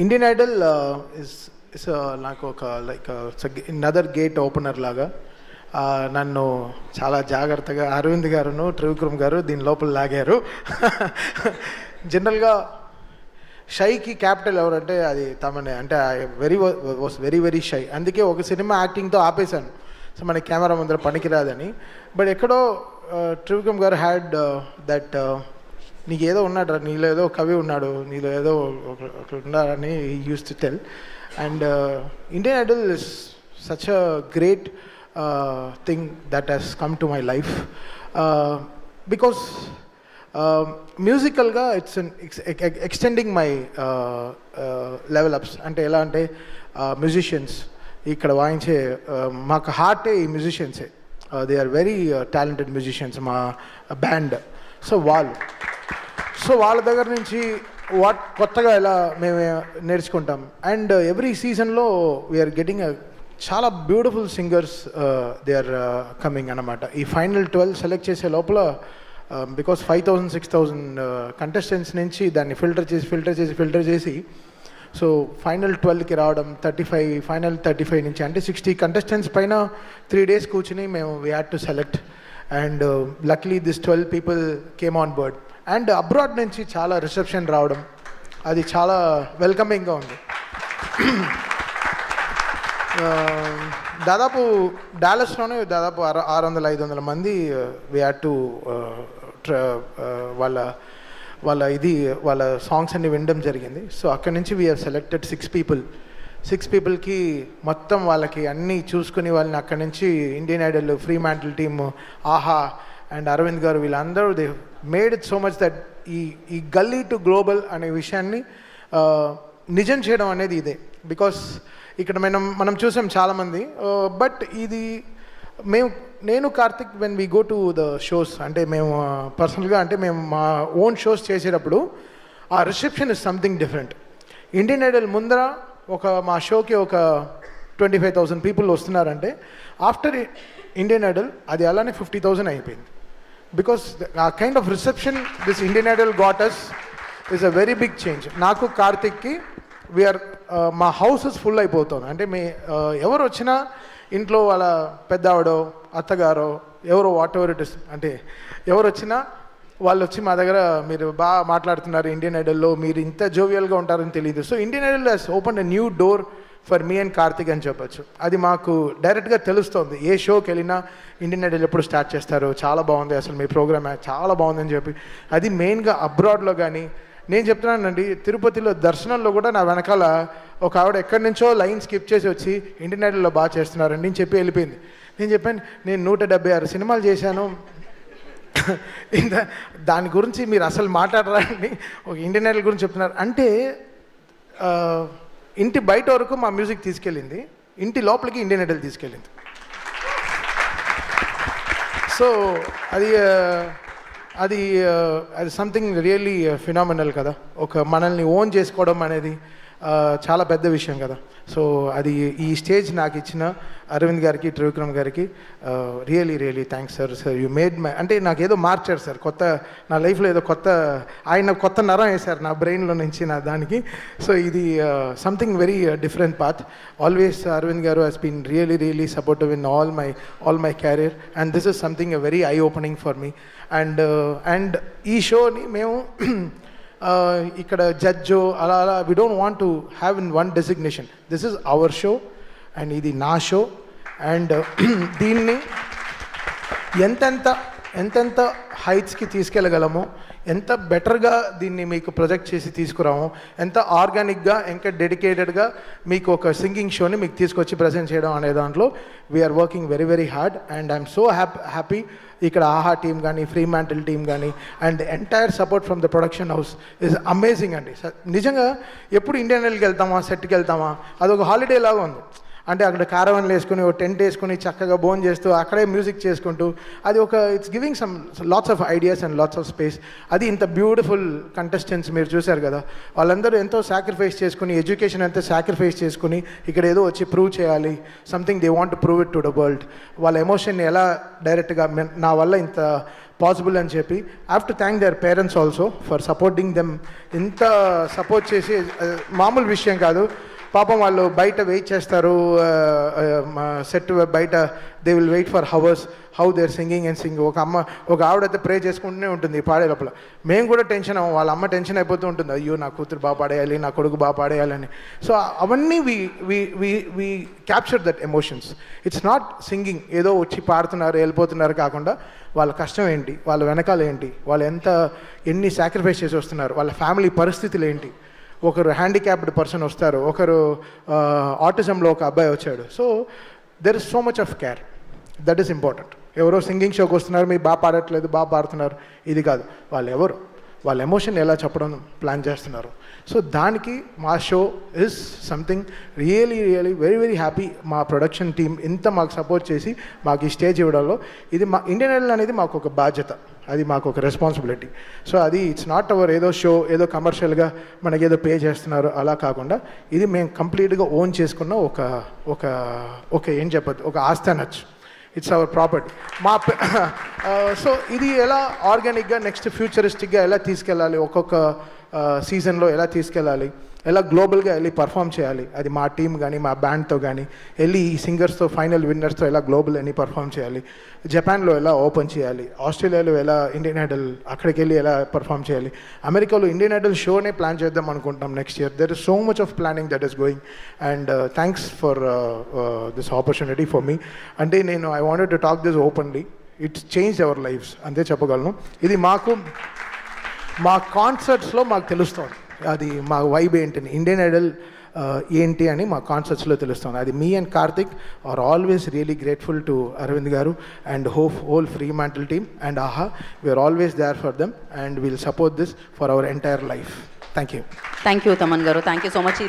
Indian Idol is నాకు ఒక like another gate opener లాగా నన్ను చాలా జాగ్రత్తగా అరవింద్ గారును త్రివిక్రమ్ గారు దీని లోపల లాగారు. జనరల్గా షైకి క్యాపిటల్ ఎవరంటే అది తమనే, అంటే వాస్ వెరీ వెరీ షై. అందుకే ఒక సినిమా యాక్టింగ్తో ఆపేశాను, సో మన కెమెరా ముందర పనికిరాదని. బట్ ఎక్కడో త్రివిక్రమ్ గారు హ్యాడ్ దట్ నీకు ఏదో ఉన్నాడు, నీలో ఏదో కవి ఉన్నాడు, నీలో ఏదో ఒకటి ఉన్నాడని he use to tell. And Indian Idol is such a great thing that he's come to my life because మ్యూజికల్గా it's extending my level ups. అంటే ఎలా అంటే మ్యూజిషియన్స్ ఇక్కడ వాయించే మాకు హార్టే ఈ మ్యూజిషియన్సే. They are very talented musicians మా బ్యాండ్. సో వాళ్ళ దగ్గర నుంచి కొత్తగా ఎలా మేము నేర్చుకుంటాం. అండ్ ఎవ్రీ సీజన్లో వీఆర్ గెటింగ్ చాలా beautiful singers they are coming అన్నమాట. ఈ ఫైనల్ 12 సెలెక్ట్ చేసే లోపల బికాస్ 5,000 6,000 కంటెస్టెంట్స్ నుంచి దాన్ని ఫిల్టర్ చేసి సో ఫైనల్ 12కి రావడం, 35 ఫైనల్ 35 నుంచి అంటే 60 కంటెస్టెంట్స్ పైన 3 days కూర్చుని మేము we had to select. And లక్లీ this 12 people came on board. And abroad నుంచి చాలా రిసెప్షన్ రావడం, అది చాలా వెల్కమింగ్గా ఉంది. దాదాపు డాలస్లోనే దాదాపు 600-500 మంది వీ హ్యాడ్ టు వాళ్ళ సాంగ్స్ అన్ని వినడం జరిగింది. సో అక్కడి నుంచి వీ హ్యావ్ సెలెక్టెడ్ 6 peopleకి మొత్తం వాళ్ళకి అన్నీ చూసుకుని వాళ్ళని అక్కడి నుంచి Indian Idol, free mantle team, ఆహా అండ్ అరవింద్ గారు వీళ్ళందరూ they made it so much that ఈ గల్లీ టు గ్లోబల్ అనే విషయాన్ని నిజం చేయడం అనేది ఇదే. బికాస్ ఇక్కడ మనం చూసాం చాలామంది, బట్ ఇది నేను Karthik when we go to the shows, అంటే మేము పర్సనల్గా అంటే మేము మా ఓన్ షోస్ చేసేటప్పుడు ఆ reception is something different. Indian Idol ముందర మా షోకి ఒక 25,000 people వస్తున్నారంటే ఆఫ్టర్ ఇండియన్ ఐడల్ అది అలానే 50,000 అయిపోయింది. బికాస్ ఆ kind of reception this Indian Idol got us is a very big change. నాకు కార్తిక్కి వీఆర్ మా హౌసెస్ ఫుల్ అయిపోతుంది. అంటే ఎవరు వచ్చినా ఇంట్లో వాళ్ళ పెద్దవాడో అత్తగారో ఎవరో వాట్ ఎవర్ ఇట్ ఇస్, అంటే ఎవరు వచ్చినా వాళ్ళు వచ్చి మా దగ్గర మీరు బాగా మాట్లాడుతున్నారు ఇండియన్ ఐడల్లో, మీరు ఇంత జోవియల్గా ఉంటారని తెలియదు. So Indian Idol has open a new door for me and Karthik అని చెప్పచ్చు. అది మాకు డైరెక్ట్గా తెలుస్తుంది. ఏ షోకి వెళ్ళినా ఇండియన్ ఐడల్ ఎప్పుడు స్టార్ట్ చేస్తారు, చాలా బాగుంది అసలు మీ ప్రోగ్రామ్ చాలా బాగుందని చెప్పి. అది మెయిన్గా అబ్రాడ్లో కానీ నేను చెప్తున్నానండి, తిరుపతిలో దర్శనంలో కూడా నా వెనకాల ఒక ఆవిడ ఎక్కడి నుంచో లైన్ స్కిప్ చేసి వచ్చి ఇండియన్ ఐడల్లో బాగా చేస్తున్నారండి అని చెప్పి వెళ్ళిపోయింది. నేను చెప్పాను, నేను 176 సినిమాలు చేశాను, దాని గురించి మీరు అసలు మాట్లాడరాని ఒక ఇండియన్ ఐడల్ గురించి చెప్తున్నారు అంటే. ఇంటి బయట వరకు మా మ్యూజిక్ తీసుకెళ్ళింది, ఇంటి లోపలికి ఇండియన్ ఐడల్ తీసుకెళ్ళింది. సో అది సంథింగ్ రియల్లీ ఫినామినల్ కదా. ఒక మనల్ని ఓన్ చేసుకోవడం అనేది చాలా పెద్ద విషయం కదా. సో అది ఈ స్టేజ్ నాకు ఇచ్చిన అరవింద్ గారికి, త్రివిక్రమ్ గారికి really thanks sir. You made my, అంటే నాకు ఏదో మార్చారు సార్, నా లైఫ్లో ఏదో ఆయన కొత్త నరం వేశారు నా బ్రెయిన్లో నుంచి నా దానికి. సో ఇది something very different path. Always Arvind garu he's been really supportive in all my career and this is something very eye opening for me. And ఈ షోని మేము ఇక్కడ జడ్జో అలా we don't want to have in one designation. This is our show and ఇది నా show. And దీన్ని ఎంతెంత హైట్స్కి తీసుకెళ్ళగలమో, ఎంత బెటర్గా దీన్ని మీకు ప్రొజెక్ట్ చేసి తీసుకురాము, ఎంత ఆర్గానిక్గా ఇంకా డెడికేటెడ్గా మీకు ఒక సింగింగ్ షోని మీకు తీసుకొచ్చి ప్రజెంట్ చేయడం అనే దాంట్లో we're working very hard. And I'm so happy ఇక్కడ ఆహా టీమ్ కానీ, ఫ్రీ మ్యాంటిల్ టీమ్ కానీ and entire support from the production house is amazing అండి. నిజంగా ఎప్పుడు ఇండియన్ ఐడల్కి వెళ్తామా, సెట్కి వెళ్తామా, అదొక హాలిడే లాగా ఉంది. అంటే అక్కడ కారవన్లు వేసుకుని ఒక టెంట్ వేసుకుని చక్కగా భోజనం చేస్తూ అక్కడే మ్యూజిక్ చేసుకుంటూ అది it's giving some lots of ideas and lots of space. అది ఇంత బ్యూటిఫుల్ కంటెస్టెంట్స్ మీరు చూశారు కదా, వాళ్ళందరూ ఎంతో సాక్రిఫైస్ చేసుకుని, ఎడ్యుకేషన్ ఎంతో సాక్రిఫైస్ చేసుకుని ఇక్కడ ఏదో వచ్చి ప్రూవ్ చేయాలి, something they want to prove it to the world. వాళ్ళ ఎమోషన్ని ఎలా డైరెక్ట్గా నా వల్ల ఇంత పాసిబుల్ అని చెప్పి. I have to thank their parents also for supporting them. ఇంత సపోర్ట్ చేసి మామూలు విషయం కాదు. పాపం వాళ్ళు బయట వెయిట్ చేస్తారు, సెట్ బయట they will wait for hours how they're singing and sing. ఒక ఆవిడైతే ప్రే చేసుకుంటూనే ఉంటుంది పాడే లోపల. మేము కూడా టెన్షన్ అవ్వం, వాళ్ళ అమ్మ టెన్షన్ అయిపోతూ ఉంటుంది, అయ్యో నా కూతురు బాగా పాడేయాలి, నా కొడుకు బాగా పాడేయాలని. సో అవన్నీ we capture that emotions. It's not singing ఏదో వచ్చి పాడుతున్నారు వెళ్ళిపోతున్నారు కాకుండా వాళ్ళ కష్టం ఏంటి, వాళ్ళ వెనకాల ఏంటి, వాళ్ళు ఎన్ని సాక్రిఫైస్ చేసి వస్తున్నారు, వాళ్ళ ఫ్యామిలీ పరిస్థితులు ఏంటి. ఒకరు హ్యాండిక్యాప్డ్ పర్సన్ వస్తారు, ఒకరు ఆటిజంలో ఒక అబ్బాయి వచ్చాడు. So there is so much of care, that is important. ఎవరో సింగింగ్ షోకి వస్తున్నారు, మీరు బాగా పాడట్లేదు, బాగా పాడుతున్నారు, ఇది కాదు. వాళ్ళు ఎవరు, వాళ్ళ ఎమోషన్ ఎలా చెప్పడం ప్లాన్ చేస్తున్నారు. సో దానికి మా show is something really very very happy. మా ప్రొడక్షన్ టీమ్ ఇంత మాకు సపోర్ట్ చేసి మాకు ఈ స్టేజ్ ఇవ్వడంలో, ఇది మా ఇండియన్ ఐడల్ అనేది మాకు ఒక బాధ్యత, అది మాకు ఒక రెస్పాన్సిబిలిటీ. సో అది ఇట్స్ నాట్ అవర్ ఏదో షో ఏదో కమర్షియల్గా మనకేదో పే చేస్తున్నారు అలా కాకుండా, ఇది మేము కంప్లీట్గా ఓన్ చేసుకున్న ఒక ఏం చెప్పదు, ఒక ఆస్తి అనొచ్చు. It's our property. సో ఇది ఎలా ఆర్గానిక్గా నెక్స్ట్ ఫ్యూచరిస్టిక్గా ఎలా తీసుకెళ్ళాలి, ఒక్కొక్క సీజన్లో ఎలా తీసుకెళ్ళాలి, ఎలా గ్లోబల్గా వెళ్ళి పర్ఫామ్ చేయాలి, అది మా టీం కానీ మా బ్యాండ్తో కానీ వెళ్ళి ఈ సింగర్స్తో ఫైనల్ విన్నర్స్తో ఎలా గ్లోబల్ అని పర్ఫామ్ చేయాలి, జపాన్లో ఎలా ఓపెన్ చేయాలి, ఆస్ట్రేలియాలో ఎలా ఇండియన్ ఐడల్ అక్కడికి వెళ్ళి ఎలా పర్ఫామ్ చేయాలి, అమెరికాలో ఇండియన్ ఐడల్ షోనే ప్లాన్ చేద్దాం అనుకుంటున్నాం next year. There is so much of planning that is going and thanks for this opportunity for me. అంటే I wanted to talk this openly. It's change our lives అంతే చెప్పగలను. ఇది మా కాన్సర్ట్స్లో మాకు తెలుస్తుంది, అది మా వైబ్ ఏంటని, ఇండియన్ ఐడల్ ఏంటి అని మా కాన్సర్ట్స్లో తెలుస్తుంది. అది me and Karthik are always really grateful to Arvind garu and whole Fremantle team and Aha. We're always there for them and we'll support this for our entire life. Thank you. Thank you Thaman garu, thank you so much.